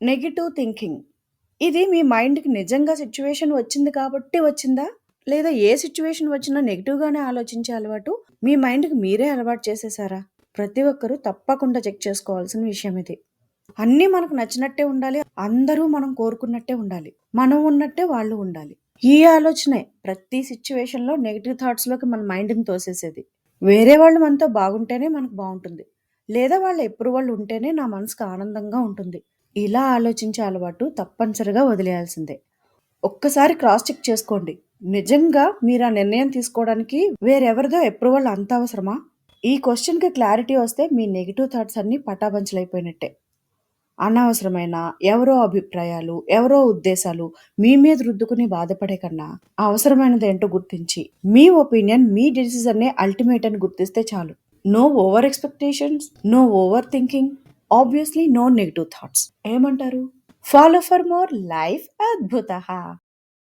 Negative thinking. ఇది మీ మైండ్‌కి నిజంగా సిట్యుయేషన్ వచ్చింది కాబట్టి వచ్చిందా? లేదా ఏ సిట్యుయేషన్ వచ్చినా నెగెటివ్‌గానే ఆలోచించే అలవాటు మీ మైండ్‌కి మీరే అలవాటు చేసేసారా? ప్రతి ఒక్కరు తప్పకుండా చెక్ చేసుకోవాల్సిన విషయం ఇది. అన్నీ మనకు నచ్చినట్టే ఉండాలి. అందరూ మనం కోరుకున్నట్టే ఉండాలి. మనం ఉన్నట్టే వాళ్ళు ఉండాలి. ఈ ఆలోచనే ప్రతి సిట్యుయేషన్‌లో నెగెటివ్ థాట్స్‌లోకి మన మైండ్‌ని తోసేసేది. వేరే వాళ్ళు మనతో బాగుంటేనే మనకు బావుంటుంది. లేదా వాళ్ళ అప్రూవల్ ఉంటేనే నా మనసుకు ఆనందంగా ఉంటుంది. ఇలా ఆలోచించే అలవాటు తప్పనిసరిగా వదిలేయాల్సిందే. ఒక్కసారి క్రాస్ చెక్ చేసుకోండి. నిజంగా మీరు ఆ నిర్ణయం తీసుకోవడానికి వేరెవరిదో అప్రూవల్ అంత అవసరమా? ఈ క్వెషన్‌కి క్లారిటీ వస్తే మీ నెగెటివ్ థాట్స్ అన్నీ పటాపంచలైపోయినట్టే. అనవసరమైన ఎవరో అభిప్రాయాలు, ఎవరో ఉద్దేశాలు మీ మీద రుద్దుకుని బాధపడే కన్నా, అవసరమైనదేంటో గుర్తించి, మీ ఒపీనియన్, మీ డెసిషనే అల్టిమేట్ అని గుర్తిస్తే చాలు. No over expectations, no over thinking, obviously no negative thoughts. ఏమంటారు? Follow for more life అద్భుతః.